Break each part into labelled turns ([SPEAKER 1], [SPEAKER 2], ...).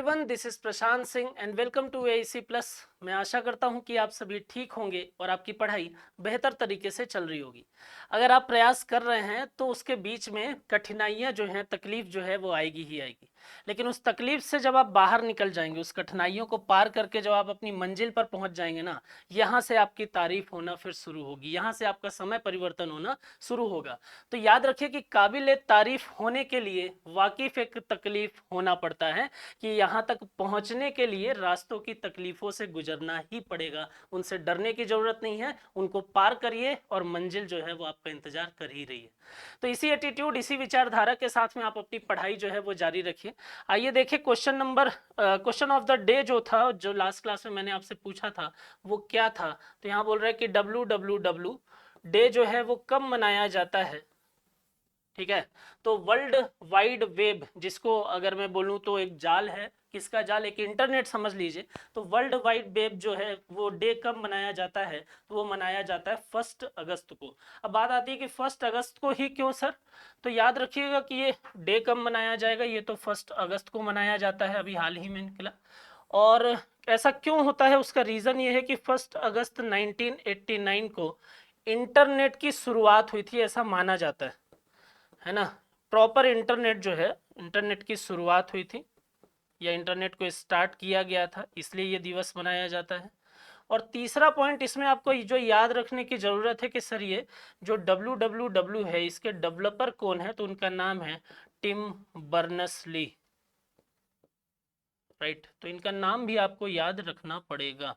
[SPEAKER 1] Everyone, this is Prashant Singh and welcome to AIC plus. मैं आशा करता हूं कि आप सभी ठीक होंगे और आपकी पढ़ाई बेहतर तरीके से चल रही होगी। अगर आप प्रयास कर रहे हैं तो उसके बीच में कठिनाइयां जो हैं, तकलीफ जो है वो आएगी ही आएगी, लेकिन उस तकलीफ से जब आप बाहर निकल जाएंगे, उस कठिनाइयों को पार करके जब आप अपनी मंजिल पर पहुंच जाएंगे ना, यहाँ से आपकी तारीफ होना फिर शुरू होगी, यहाँ से आपका समय परिवर्तन होना शुरू होगा। तो याद रखिए कि काबिल तारीफ होने के लिए वाकिफ एक तकलीफ होना पड़ता है कि यहाँ तक पहुँचने के लिए रास्तों की तकलीफों से गुजरना ही पड़ेगा। उनसे डरने की जरूरत नहीं है, उनको पार करिए और मंजिल जो है वो आपका इंतजार कर ही रही है। तो इसी एटीट्यूड, इसी विचारधारा के साथ में आप अपनी पढ़ाई जो है वो जारी रखिए। आइए देखिए क्वेश्चन ऑफ द डे जो था, जो लास्ट क्लास में मैंने आपसे पूछा था वो क्या था। तो यहाँ बोल रहा है कि WWW डे जो है वो कब मनाया जाता है। ठीक है, तो वर्ल्ड वाइड वेब, जिसको अगर मैं बोलूं तो एक जाल है, किसका जाल, एक इंटरनेट समझ लीजिए। तो वर्ल्ड वाइड वेब जो है वो डे कब मनाया जाता है, तो वो मनाया जाता है 1 अगस्त को। अब बात आती है कि 1 अगस्त को ही क्यों सर। तो याद रखिएगा कि ये डे कब मनाया जाएगा, ये तो 1 अगस्त को मनाया जाता है, अभी हाल ही में निकला। और ऐसा क्यों होता है, उसका रीजन ये है कि 1 अगस्त 1989 को इंटरनेट की शुरुआत हुई थी, ऐसा माना जाता है ना। प्रॉपर इंटरनेट जो है, इंटरनेट की शुरुआत हुई थी या इंटरनेट को स्टार्ट किया गया था, इसलिए ये दिवस मनाया जाता है। और तीसरा पॉइंट इसमें आपको जो याद रखने की जरूरत है कि सर ये जो WWW है, इसके डेवलपर कौन है, तो उनका नाम है टिम बर्नर्स-ली। राइट, तो इनका नाम भी आपको याद रखना पड़ेगा।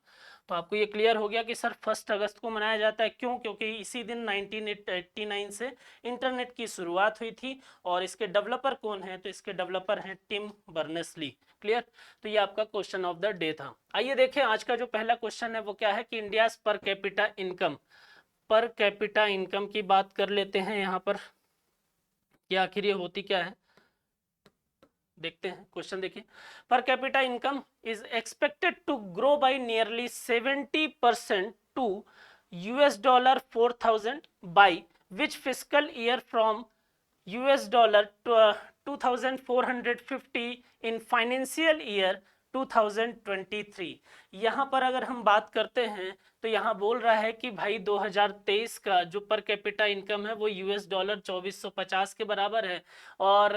[SPEAKER 1] तो आपको ये क्लियर हो गया कि सर 1 अगस्त को मनाया जाता है, क्यों, क्योंकि इसी दिन 1989 से इंटरनेट की शुरुआत हुई थी। और इसके डेवलपर कौन है, तो इसके डेवलपर हैं टिम बर्नर्स-ली। क्लियर, तो ये आपका क्वेश्चन ऑफ द डे था। आइए देखें आज का जो पहला क्वेश्चन है वो क्या है कि इंडिया पर कैपिटा इनकम, पर कैपिटा इनकम की बात कर लेते हैं यहाँ पर कि आखिर ये होती क्या है। देखते हैं क्वेश्चन, देखिए। Per capita income is expected to grow by nearly 70% to $4,000 by which fiscal year from $2450 in financial year 2023। यहाँ पर अगर हम बात करते हैं तो यहाँ बोल रहा है कि भाई 2023 का जो पर कैपिटा इनकम है वो $2450 के बराबर है। और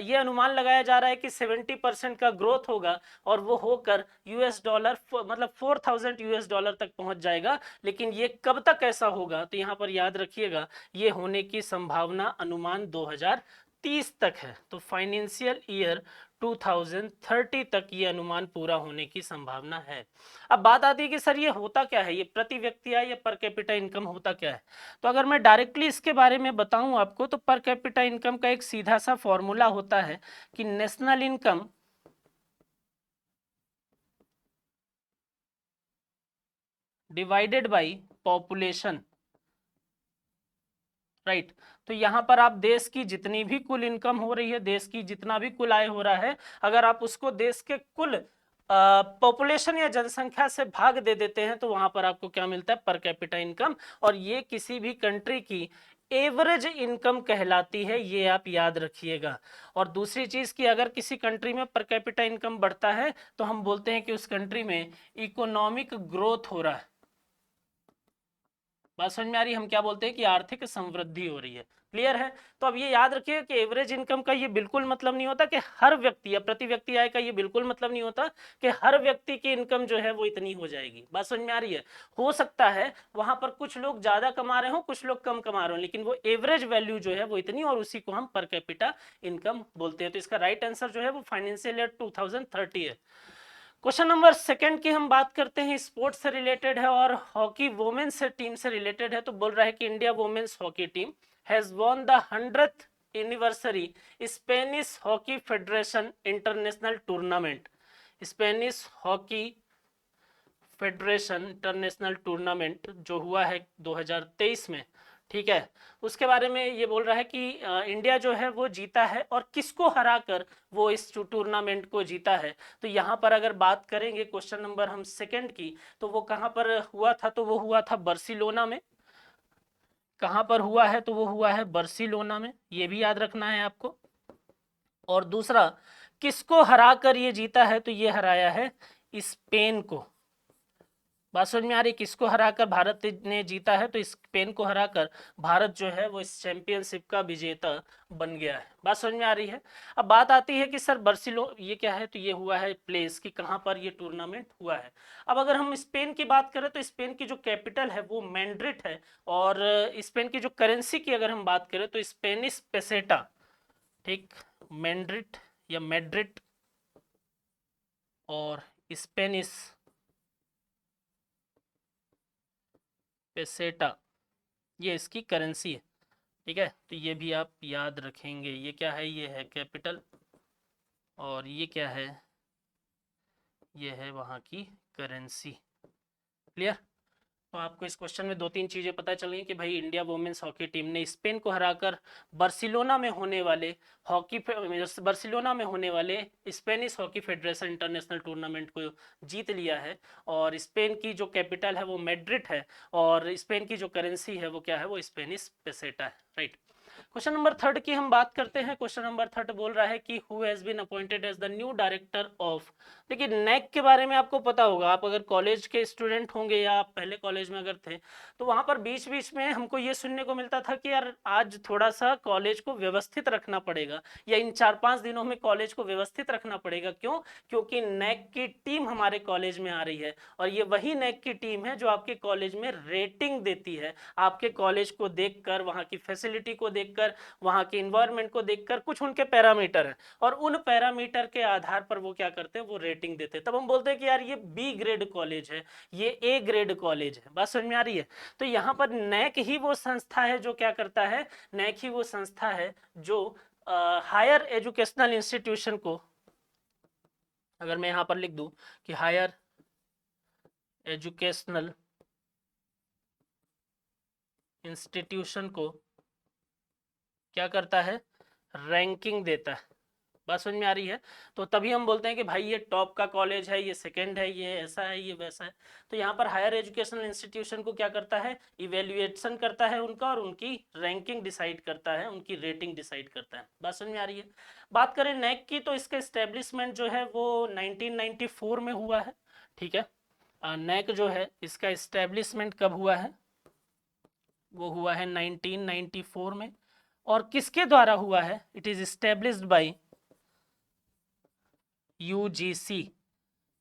[SPEAKER 1] ये अनुमान लगाया जा रहा है कि 70% का ग्रोथ होगा और वो होकर $, मतलब $4,000 तक पहुंच जाएगा। लेकिन ये कब तक ऐसा होगा, तो यहाँ पर याद रखिएगा ये होने की संभावना अनुमान 2030 तक है। तो फाइनेंशियल ईयर 2030 तक ये अनुमान पूरा होने की संभावना है। अब बात आती है कि सर ये होता क्या है, ये प्रति व्यक्ति है या पर कैपिटा इनकम होता क्या है। तो अगर मैं डायरेक्टली इसके बारे में बताऊं आपको, तो पर कैपिटा इनकम का एक सीधा सा फॉर्मूला होता है कि national income divided by population. Right, तो यहां पर आप देश की जितनी भी कुल इनकम हो रही है, देश की जितना भी कुल आय हो रहा है, अगर आप उसको देश के कुल पॉपुलेशन या जनसंख्या से भाग दे देते हैं तो वहां पर आपको क्या मिलता है, पर कैपिटा इनकम। और ये किसी भी कंट्री की एवरेज इनकम कहलाती है, ये आप याद रखिएगा। और दूसरी चीज कि अगर किसी कंट्री में पर कैपिटा इनकम बढ़ता है तो हम बोलते हैं कि उस कंट्री में इकोनॉमिक ग्रोथ हो रहा है। बात समझ में आ रही है, हम क्या बोलते हैं कि आर्थिक समृद्धि हो रही है। क्लियर है। तो अब ये याद रखिए कि एवरेज इनकम का ये बिल्कुल मतलब नहीं होता कि हर व्यक्ति या प्रति व्यक्ति आय का ये बिल्कुल मतलब नहीं होता कि हर व्यक्ति की इनकम जो है वो इतनी हो जाएगी। बात समझ में आ रही है। हो सकता है वहां पर कुछ लोग ज्यादा कमा रहे हो, कुछ लोग कम कमा रहे हो, लेकिन वो एवरेज वैल्यू जो है वो इतनी, और उसी को हम पर कैपिटा इनकम बोलते हैं। तो इसका राइट आंसर जो है वो फाइनेंशियल ईयर 2030 है। क्वेश्चन नंबर सेकंड की हम बात करते हैं, स्पोर्ट्स से रिलेटेड है और हॉकी वुमेन्स से टीम से रिलेटेड है। तो बोल रहा है कि India women's hockey team has won the 100th anniversary Spanish hockey federation international tournament. Spanish hockey federation international tournament जो हुआ है 2023 में, ठीक है, उसके बारे में ये बोल रहा है कि इंडिया जो है वो जीता है और किसको हराकर वो इस टूर्नामेंट को जीता है। तो यहाँ पर अगर बात करेंगे क्वेश्चन नंबर हम सेकंड की, तो वो कहाँ पर हुआ था, तो वो हुआ था बार्सिलोना में। कहाँ पर हुआ है, तो वो हुआ है बार्सिलोना में, ये भी याद रखना है आपको। और दूसरा किसको हराकर ये जीता है? तो ये हराया है स्पेन को। बात समझ में आ रही? किसको हराकर भारत ने जीता है? तो स्पेन को हराकर भारत जो है वो इस चैंपियनशिप का विजेता बन गया है। बात समझ में आ रही है? अब बात आती है कि सर ये क्या है? तो ये हुआ है प्लेस कि कहाँ पर ये टूर्नामेंट हुआ है। अब अगर हम स्पेन की बात करें तो स्पेन की जो कैपिटल है वो मैड्रिड है, और स्पेन की जो करेंसी की अगर हम बात करें तो स्पेनिश पेसेटा। ठीक, मैड्रिड या मैड्रिड और स्पेनिश पेसेटा, ये इसकी करेंसी है। ठीक है, तो ये भी आप याद रखेंगे। ये क्या है? ये है कैपिटल, और ये क्या है? ये है वहाँ की करेंसी। क्लियर? तो आपको इस क्वेश्चन में दो तीन चीजें पता चली कि भाई इंडिया वुमेन्स हॉकी टीम ने स्पेन को हराकर बार्सिलोना में होने वाले Spanish hockey federation international tournament को जीत लिया है, और स्पेन की जो कैपिटल है वो मैड्रिड है, और स्पेन की जो करेंसी है वो क्या है? वो स्पेनिश पेसेटा है। राइट। क्वेश्चन नंबर 3 की हम बात करते हैं। क्वेश्चन नंबर 3 बोल रहा है कि who has been appointed as the new director of. देखिए, नैक के बारे में आपको पता होगा, आप अगर कॉलेज के स्टूडेंट होंगे या आप पहले कॉलेज में अगर थे तो वहां पर बीच बीच में हमको ये सुनने को मिलता था कि यार आज थोड़ा सा कॉलेज को व्यवस्थित रखना पड़ेगा, या इन 4-5 दिनों में कॉलेज को व्यवस्थित रखना पड़ेगा। क्यों? क्योंकि नैक की टीम हमारे कॉलेज में आ रही है, और ये वही नैक की टीम है जो आपके कॉलेज में रेटिंग देती है। आपके कॉलेज को देखकर, वहां की फैसिलिटी को देखकर, वहां के इन्वायरमेंट को देखकर कुछ उनके पैरामीटर हैं, और उन पैरामीटर के आधार पर वो क्या करते हैं? वो रेटिंग देते हैं। तब हम बोलते हैं कि यार ये बी ग्रेड कॉलेज है, ये ए ग्रेड कॉलेज है। बात समझ में आ रही है? तो यहाँ पर नैक ही वो संस्था है जो क्या करता है? नैक ही वो संस्था है जो हायर एजुकेशनल इंस्टीट्यूशन को, अगर मैं यहां पर लिख दूं कि हायर एजुकेशनल इंस्टीट्यूशन को क्या करता है? रैंकिंग देता है। बात समझ में आ रही है? तो तभी हम बोलते हैं कि भाई ये टॉप का कॉलेज है, ये सेकंड है, ये ऐसा है, ये वैसा है। तो यहाँ पर हायर एजुकेशनल इंस्टीट्यूशन को क्या करता है? इवेल्युएशन करता है उनका, और उनकी रैंकिंग डिसाइड करता है, उनकी रेटिंग डिसाइड करता है। बात समझ में आ रही है? बात करें नैक की, तो इसका एस्टेब्लिशमेंट जो है वो 1994 में हुआ है। ठीक है, नैक जो है इसका एस्टेब्लिशमेंट कब हुआ है? वो हुआ है 1994 में। और किसके द्वारा हुआ है? It is established by UGC,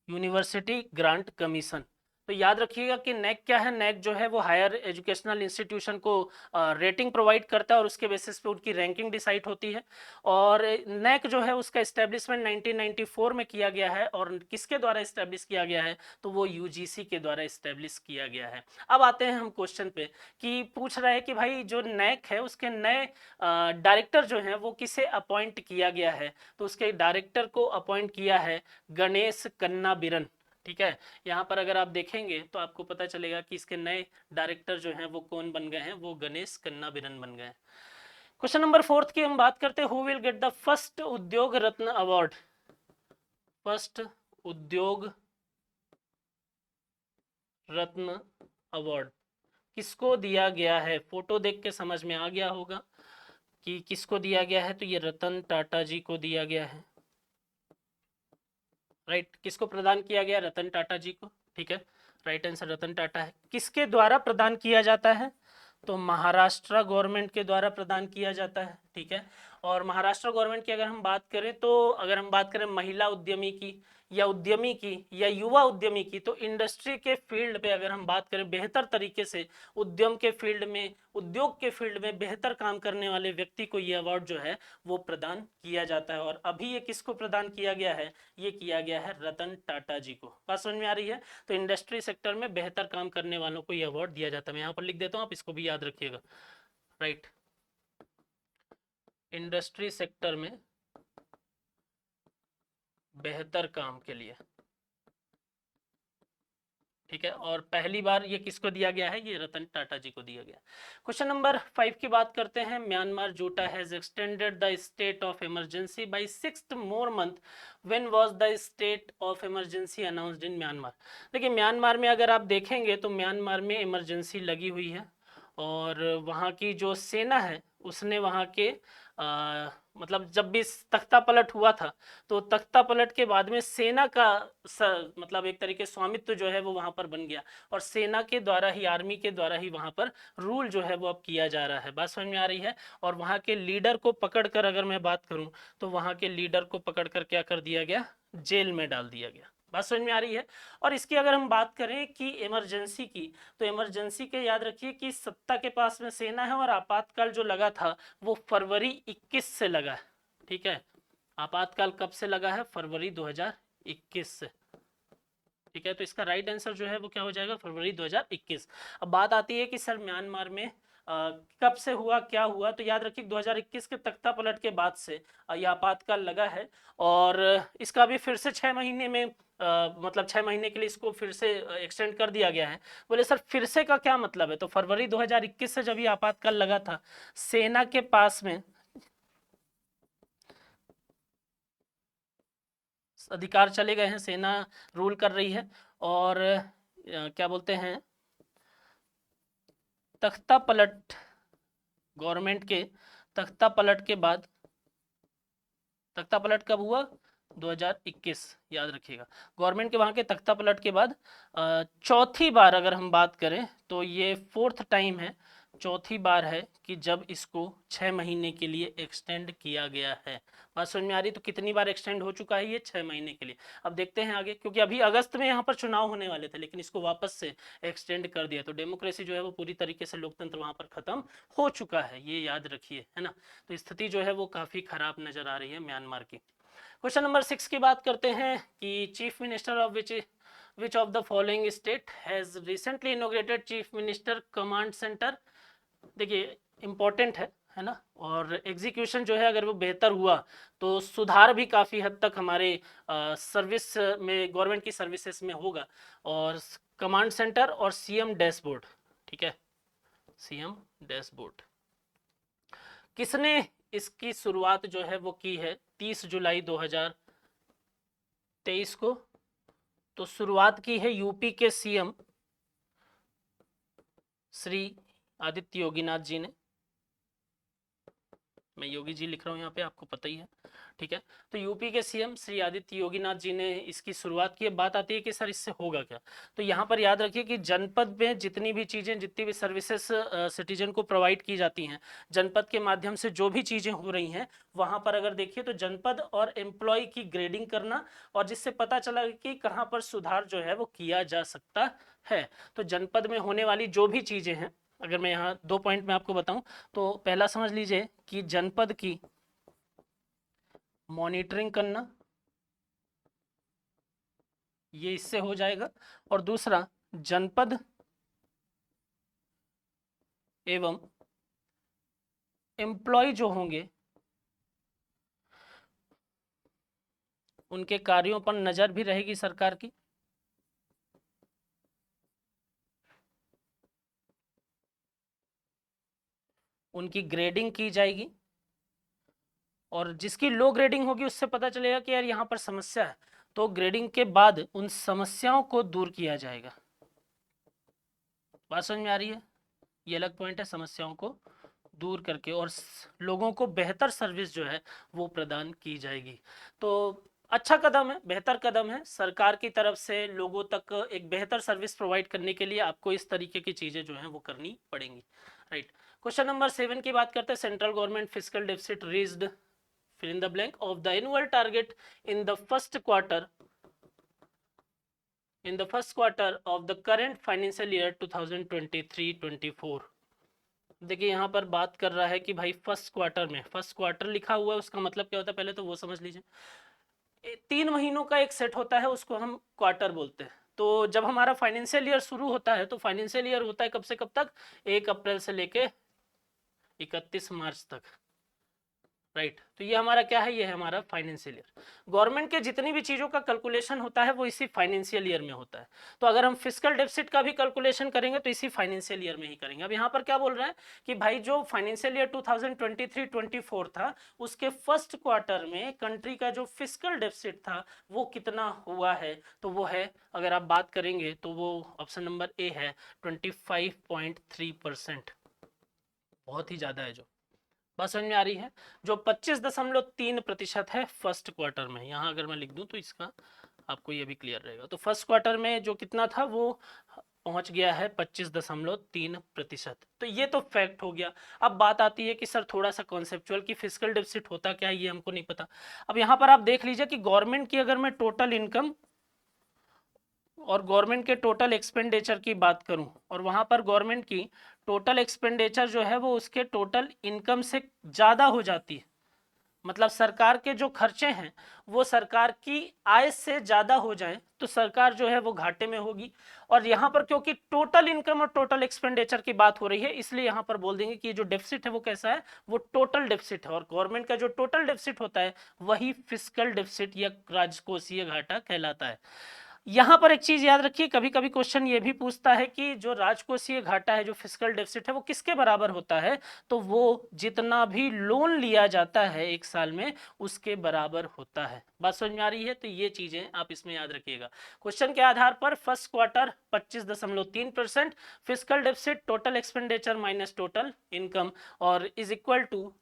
[SPEAKER 1] university grant commission. तो याद रखिएगा कि नैक क्या है? नैक जो है वो हायर एजुकेशनल इंस्टीट्यूशन को रेटिंग प्रोवाइड करता है, और उसके बेसिस पे उनकी रैंकिंग डिसाइड होती है। और नैक जो है उसका एस्टेब्लिशमेंट 1994 में किया गया है, और किसके द्वारा एस्टेब्लिश किया गया है? तो वो यूजीसी के द्वारा एस्टेब्लिश किया गया है। अब आते हैं हम क्वेश्चन पे, कि पूछ रहा है कि भाई जो नैक है उसके नए डायरेक्टर जो है वो किसे अपॉइंट किया गया है? तो उसके डायरेक्टर को अपॉइंट किया है गणेश कन्नाबिरन। ठीक है, यहाँ पर अगर आप देखेंगे तो आपको पता चलेगा कि इसके नए डायरेक्टर जो हैं वो कौन बन गए हैं? वो गणेश कन्नाबिरन बन गए। क्वेश्चन नंबर 4 की हम बात करते हैं। Who will get the first उद्योग रत्न अवार्ड? फर्स्ट उद्योग रत्न अवार्ड किसको दिया गया है? फोटो देख के समझ में आ गया होगा कि किसको दिया गया है। तो ये रतन टाटा जी को दिया गया है। राइट, किसको प्रदान किया गया? रतन टाटा जी को। ठीक है, राइट आंसर रतन टाटा है। किसके द्वारा प्रदान किया जाता है? तो महाराष्ट्र गवर्नमेंट के द्वारा प्रदान किया जाता है। ठीक है, और महाराष्ट्र गवर्नमेंट की अगर हम बात करें, तो अगर हम बात करें महिला उद्यमी की, या उद्यमी की, या युवा उद्यमी की, तो इंडस्ट्री के फील्ड पे अगर हम बात करें, बेहतर तरीके से उद्यम के फील्ड में, उद्योग के फील्ड में बेहतर काम करने वाले व्यक्ति को ये अवार्ड जो है वो प्रदान किया जाता है। और अभी ये किसको प्रदान किया गया है? ये किया गया है रतन टाटा जी को। बात समझ में आ रही है? तो इंडस्ट्री सेक्टर में बेहतर काम करने वालों को ये अवार्ड दिया जाता है। मैं यहाँ पर लिख देता हूँ, आप इसको भी याद रखिएगा। राइट, इंडस्ट्री सेक्टर में बेहतर काम के लिए। ठीक है, और पहली बार ये किसको दिया गया है? ये रतन टाटा जी को दिया गया। क्वेश्चन नंबर 5 की बात करते हैं। Myanmar junta has extended the state of emergency by 6 more month. When was the state of emergency announced in Myanmar? देखिए, म्यांमार में अगर आप देखेंगे तो म्यांमार में इमरजेंसी लगी हुई है, और वहाँ की जो सेना है उसने वहाँ के मतलब जब भी तख्ता पलट हुआ था तो तख्ता पलट के बाद में सेना का मतलब एक तरीके स्वामित्व जो है वो वहां पर बन गया और सेना के द्वारा ही, आर्मी के द्वारा ही वहां पर रूल जो है वो अब किया जा रहा है। बात समझ में आ रही है। और वहां के लीडर को पकड़कर अगर मैं बात करूं तो वहां के लीडर को पकड़कर क्या कर दिया गया, जेल में डाल दिया गया। बात समझ में आ रही है। और इसकी अगर हम बात करें कि इमरजेंसी की, तो इमरजेंसी के याद रखिए कि सत्ता के पास में सेना है और आपातकाल जो लगा था वो फरवरी 21 से लगा है। ठीक है, आपातकाल कब से लगा है, फरवरी 2021 से। ठीक है, तो इसका राइट आंसर जो है वो क्या हो जाएगा, फरवरी 2021। अब बात आती है कि सर म्यांमार में कब से हुआ, क्या हुआ, तो याद रखिए 2021 के तख्ता पलट के बाद से यह आपातकाल लगा है। और इसका भी फिर से 6 महीने में मतलब 6 महीने के लिए इसको फिर से एक्सटेंड कर दिया गया है। बोले सर फिर से का क्या मतलब है, तो फरवरी 2021 से जब ये आपातकाल लगा था, सेना के पास में अधिकार चले गए हैं, सेना रूल कर रही है। और क्या बोलते हैं, तख्ता पलट, गवर्नमेंट के तख्ता पलट के बाद, तख्ता पलट कब हुआ, 2021, याद रखिएगा। गवर्नमेंट के वहां के तख्ता पलट के बाद चौथी बार अगर हम बात करें तो ये फोर्थ टाइम है, चौथी बार है कि जब इसको 6 महीने के लिए एक्सटेंड किया गया है। बात समझ में आ रही, तो कितनी बार एक्सटेंड हो चुका है ये, 6 महीने के लिए। अब देखते हैं आगे, क्योंकि अभी अगस्त में यहाँ पर चुनाव होने वाले थे लेकिन इसको वापस से एक्सटेंड कर दिया, तो डेमोक्रेसी जो है वो पूरी तरीके से, लोकतंत्र वहां पर खत्म हो चुका है, ये याद रखिए, है ना। तो स्थिति जो है वो काफी खराब नजर आ रही है म्यांमार की। क्वेश्चन नंबर 6 की बात करते हैं कि chief minister of which of the following state has recently inaugurated chief minister command centre. देखिए इंपॉर्टेंट है ना, और एग्जीक्यूशन जो है अगर वो बेहतर हुआ तो सुधार भी काफ़ी हद तक हमारे सर्विस में, गवर्नमेंट की सर्विसेज में होगा। और कमांड सेंटर और सीएम डैशबोर्ड, ठीक है, सीएम डैशबोर्ड, किसने इसकी शुरुआत जो है वो की है, 30 जुलाई 2023 को। तो शुरुआत की है यूपी के सीएम श्री आदित्य योगीनाथ जी ने। मैं योगी जी लिख रहा हूँ यहाँ पे, आपको पता ही है, ठीक है। तो यूपी के सीएम श्री आदित्य योगीनाथ जी ने इसकी शुरुआत की। बात आती है कि सर इससे होगा क्या, तो यहाँ पर याद रखिए कि जनपद में जितनी भी चीज़ें, जितनी भी सर्विसेज सिटीजन को प्रोवाइड की जाती हैं, जनपद के माध्यम से जो भी चीज़ें हो रही हैं, वहाँ पर अगर देखिए तो जनपद और एम्प्लॉय की ग्रेडिंग करना, और जिससे पता चला कि कहाँ पर सुधार जो है वो किया जा सकता है। तो जनपद में होने वाली जो भी चीज़ें हैं, अगर मैं यहाँ 2 पॉइंट में आपको बताऊं, तो पहला समझ लीजिए कि जनपद की मॉनिटरिंग करना, ये इससे हो जाएगा। और दूसरा, जनपद एवं एम्प्लॉय जो होंगे उनके कार्यों पर नजर भी रहेगी सरकार की। उनकी ग्रेडिंग की जाएगी, और जिसकी लो ग्रेडिंग होगी उससे पता चलेगा कि यार यहाँ पर समस्या है, तो ग्रेडिंग के बाद उन समस्याओं को दूर किया जाएगा। बात समझ में आ रही है, ये अलग पॉइंट है, समस्याओं को दूर करके और लोगों को बेहतर सर्विस जो है वो प्रदान की जाएगी। तो अच्छा कदम है, बेहतर कदम है, सरकार की तरफ से लोगों तक एक बेहतर सर्विस प्रोवाइड करने के लिए आपको इस तरीके की चीजें जो हैं वो करनी पड़ेंगी, राइट। क्वेश्चन नंबर 7 की बात करते हैं। Central government fiscal deficit reached fill in the blank of the annual target in the first quarter of the current financial year 2023-24। देखिए यहाँ पर बात कर रहा है कि भाई फर्स्ट क्वार्टर में, फर्स्ट क्वार्टर लिखा हुआ है, उसका मतलब क्या होता है पहले तो वो समझ लीजिए। 3 महीनों का एक सेट होता है, उसको हम क्वार्टर बोलते हैं। तो जब हमारा फाइनेंशियल ईयर शुरू होता है तो फाइनेंशियल ईयर होता है कब से कब तक, 1 अप्रैल से लेके 31 मार्च तक, राइट। तो ये हमारा क्या है, ये है हमारा फाइनेंशियल ईयर। गवर्नमेंट के जितनी भी चीजों का कैलकुलेशन होता है वो इसी फाइनेंशियल ईयर में होता है। तो अगर हम फिस्कल डेफिसिट का भी कैलकुलेशन करेंगे तो इसी फाइनेंशियल ईयर में ही करेंगे। अब यहाँ पर क्या बोल रहा है कि भाई जो फाइनेंशियल ईयर 2023-24 था, उसके फर्स्ट क्वार्टर में कंट्री का जो फिस्कल डेफिसिट था वो कितना हुआ है, तो वो है, अगर आप बात करेंगे तो वो ऑप्शन नंबर ए है, 25.3%। बहुत ही ज्यादा है जो, बात समझ में आ रही है? जो 25.3% है फर्स्ट क्वार्टर में, यहाँ अगर मैं लिख दूं तो इसका आपको ये भी क्लियर रहेगा। तो फर्स्ट क्वार्टर में जो कितना था वो पहुंच गया है 25.3%। तो ये तो फैक्ट हो गया। अब बात आती है कि सर थोड़ा सा कॉन्सेप्चुअल कि फिस्कल डेफिसिट होता क्या है, ये हमको नहीं पता। अब यहाँ पर आप देख लीजिए कि गवर्नमेंट की अगर मैं टोटल इनकम और गवर्नमेंट के टोटल एक्सपेंडिचर की बात करूं, और वहां पर गवर्नमेंट की टोटल एक्सपेंडिचर जो है वो उसके टोटल इनकम से ज़्यादा हो जाती है, मतलब सरकार के जो खर्चे हैं वो सरकार की आय से ज्यादा हो जाए तो सरकार जो है वो घाटे में होगी। और यहाँ पर क्योंकि टोटल इनकम और टोटल एक्सपेंडिचर की बात हो रही है, इसलिए यहाँ पर बोल देंगे कि जो डेफिसिट है वो कैसा है, वो टोटल डेफिसिट है। और गवर्नमेंट का जो टोटल डेफिसिट होता है वही फिस्कल डेफिसिट या राजकोषीय घाटा कहलाता है। यहां पर एक चीज याद रखिए, कभी कभी क्वेश्चन ये भी पूछता है कि जो राजकोषीय घाटा है, जो फिस्कल डेफिसिट है, वो किसके बराबर होता है, तो वो जितना भी लोन लिया जाता है एक साल में उसके बराबर होता है। बात समझ में आ रही है? तो ये चीजें आप इसमें याद रखिएगा। क्वेश्चन के आधार पर first quarter 25.3%, fiscal deficit total expenditure minus total income, और is equal to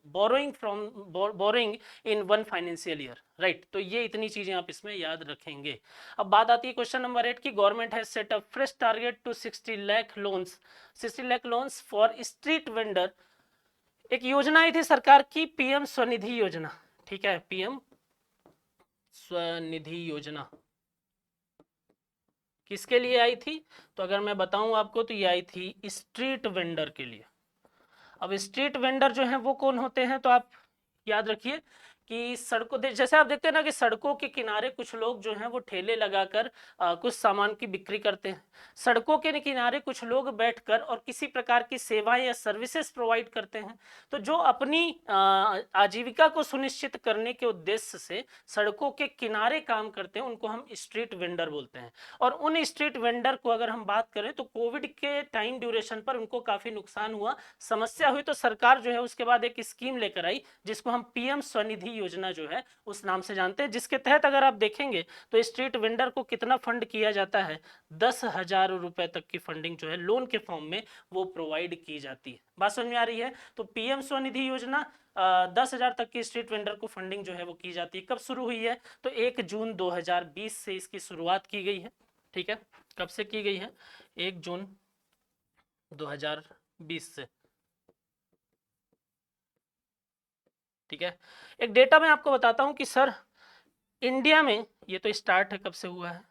[SPEAKER 1] borrowing in one financial year, right. तो ये इतनी चीजें आप इसमें याद रखेंगे। अब बात आती है क्वेश्चन नंबर 8 की, government has set up fresh target to 60 lakh loans, 60 lakh loans for street vendor. एक योजना आई थी सरकार की, पीएम स्वनिधि योजना, ठीक है, पीएम स्वनिधि योजना किसके लिए आई थी, तो अगर मैं बताऊं आपको तो ये आई थी स्ट्रीट वेंडर के लिए। अब स्ट्रीट वेंडर जो है वो कौन होते हैं, तो आप याद रखिए कि सड़कों जैसे आप देखते हैं ना कि सड़कों के किनारे कुछ लोग जो हैं वो ठेले लगाकर कुछ सामान की बिक्री करते हैं। सड़कों के किनारे कुछ लोग बैठकर और किसी प्रकार की सेवाएं या सर्विसेज प्रोवाइड करते हैं। तो जो अपनी आजीविका को सुनिश्चित करने के उद्देश्य से सड़कों के किनारे काम करते हैं उनको हम स्ट्रीट वेंडर बोलते हैं। और उन स्ट्रीट वेंडर को अगर हम बात करें तो कोविड के टाइम ड्यूरेशन पर उनको काफी नुकसान हुआ, समस्या हुई, तो सरकार जो है उसके बाद एक स्कीम लेकर आई जिसको हम पीएम स्वनिधि योजना जो है उस नाम से जानते हैं, जिसके तहत अगर आप देखेंगे तो स्ट्रीट वेंडर को कितना फंड किया जाता है, 10,000 रुपए तक की फंडिंग जो है लोन के फॉर्म में वो प्रोवाइड की जाती है। बात समझ में आ रही है? तो पीएम स्वनिधि योजना 10,000 तक की स्ट्रीट वेंडर को फंडिंग जो है वो की जाती है। कब शुरू हुई है, तो 1 जून 2020 से इसकी शुरुआत की गई है, ठीक है। कब से की गई है, 1 जून 2020 से, ठीक है। एक डेटा मैं आपको बताता हूं कि सर इंडिया में ये तो स्टार्ट है, कब से हुआ है,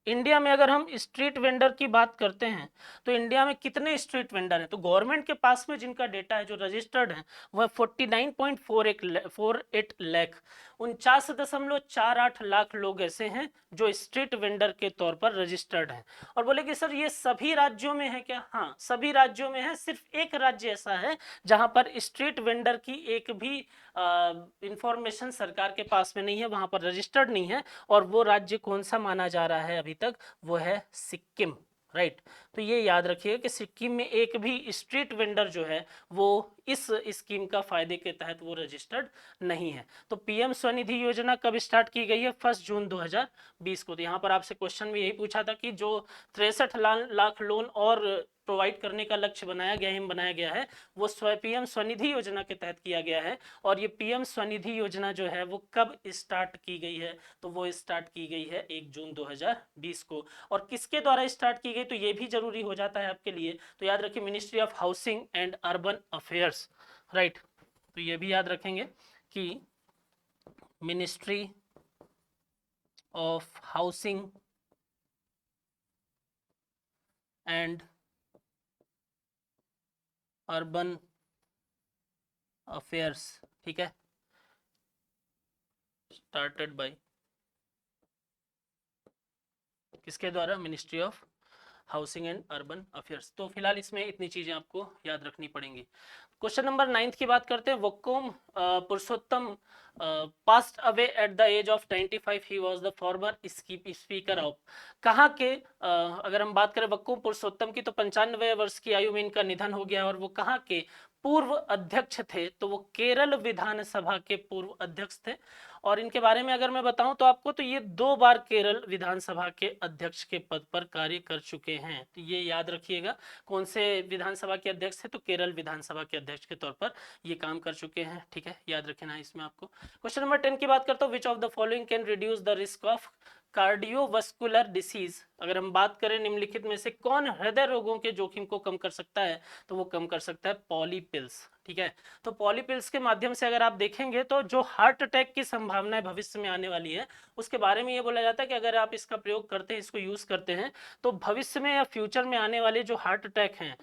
[SPEAKER 1] इंडिया में अगर हम स्ट्रीट वेंडर की बात करते हैं तो इंडिया में कितने स्ट्रीट वेंडर हैं, तो गवर्नमेंट के पास में जिनका डेटा है जो रजिस्टर्ड है वह 49.48 लाख, 49.48 लाख लोग ऐसे हैं जो स्ट्रीट वेंडर के तौर पर रजिस्टर्ड हैं। और बोले कि सर ये सभी राज्यों में है क्या, हाँ सभी राज्यों में है, सिर्फ एक राज्य ऐसा है जहां पर स्ट्रीट वेंडर की एक भी इंफॉर्मेशन सरकार के पास में नहीं है, वहां पर रजिस्टर्ड नहीं है। और वो राज्य कौन सा माना जा रहा है अभी तक, वो है सिक्किम, राइट। तो ये याद रखिए कि सिक्किम में एक भी स्ट्रीट वेंडर जो है वो इस स्कीम का फायदे के तहत वो रजिस्टर्ड नहीं है। तो पीएम स्वनिधि योजना कब स्टार्ट की गई है, 1 जून 2020 को। तो यहाँ पर आपसे क्वेश्चन में यही पूछा था कि जो 63 लाख लोन और प्रोवाइड करने का लक्ष्य बनाया गया है, बनाया गया है, वो पीएम स्वनिधि योजना के तहत किया गया है। और ये पीएम स्वनिधि योजना जो है वो कब स्टार्ट की गई है, तो वो स्टार्ट की गई है 1 जून 2020 को। और किसके द्वारा स्टार्ट की गई, तो ये भी जरूरी हो जाता है आपके लिए, तो याद रखिए ministry of housing and urban affairs, right. तो ये भी याद रखेंगे कि ministry of housing and urban affairs, ठीक है, स्टार्टेड बाय किसके द्वारा, ministry of housing and urban affairs. तो फिलहाल इसमें इतनी चीजें आपको याद रखनी पड़ेंगी। क्वेश्चन नंबर 9 की बात करते हैं। Vakkom Purushothaman passed away at the age of 95, he was the former speaker of, कहाँ के अगर हम बात करें वक्कोम पुरुषोत्तम की तो 95 वर्ष की आयु में इनका निधन हो गया। और वो कहाँ के पूर्व अध्यक्ष थे, तो वो केरल विधानसभा के पूर्व अध्यक्ष थे। और इनके बारे में अगर मैं बताऊं तो आपको, तो ये 2 बार केरल विधानसभा के अध्यक्ष के पद पर कार्य कर चुके हैं। तो ये याद रखिएगा, कौन से विधानसभा के अध्यक्ष थे, तो केरल विधानसभा के अध्यक्ष के तौर पर ये काम कर चुके हैं। ठीक है, याद रखना इसमें आपको। क्वेश्चन नंबर 10 की बात करता हूँ, which of the following can reduce the risk of cardiovascular disease. अगर हम बात करें निम्नलिखित में से कौन हृदय रोगों के जोखिम को कम कर सकता है, तो वो कम कर सकता है पॉलीपिल्स। ठीक है, तो पॉलीपिल्स के माध्यम से अगर आप देखेंगे तो जो हार्ट अटैक की संभावनाएं भविष्य में आने वाली है, उसके बारे में ये बोला जाता है कि अगर आप इसका प्रयोग करते हैं, इसको यूज करते हैं, तो भविष्य में या फ्यूचर में आने वाले जो हार्ट अटैक हैं,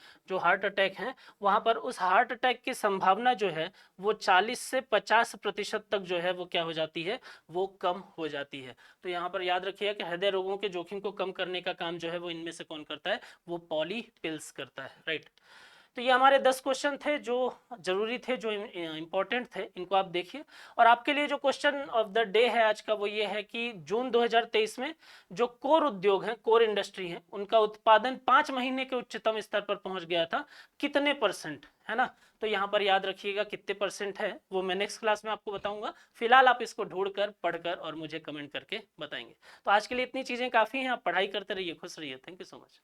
[SPEAKER 1] वहां पर उस हार्ट अटैक की संभावना जो है वो 40 से 50% तक जो है वो क्या हो जाती है, वो कम हो जाती है। तो यहाँ पर याद रखिए कि हृदय रोगों के जोखिम को कम करने का काम जो है वो इनमें से कौन करता है, वो पॉलीपिल्स करता है। राइट, तो ये हमारे 10 क्वेश्चन थे जो जरूरी थे, जो इंपॉर्टेंट थे, इनको आप देखिए। और आपके लिए जो क्वेश्चन ऑफ द डे है आज का, वो ये है कि जून 2023 में जो कोर उद्योग हैं, कोर इंडस्ट्री है, उनका उत्पादन 5 महीने के उच्चतम स्तर पर पहुंच गया था, कितने परसेंट, है ना। तो यहाँ पर याद रखिएगा कितने परसेंट है वो मैं नेक्स्ट क्लास में आपको बताऊंगा। फिलहाल आप इसको ढूंढकर पढ़कर और मुझे कमेंट करके बताएंगे। तो आज के लिए इतनी चीजें काफी हैं, आप पढ़ाई करते रहिए, खुश रहिए। Thank you so much.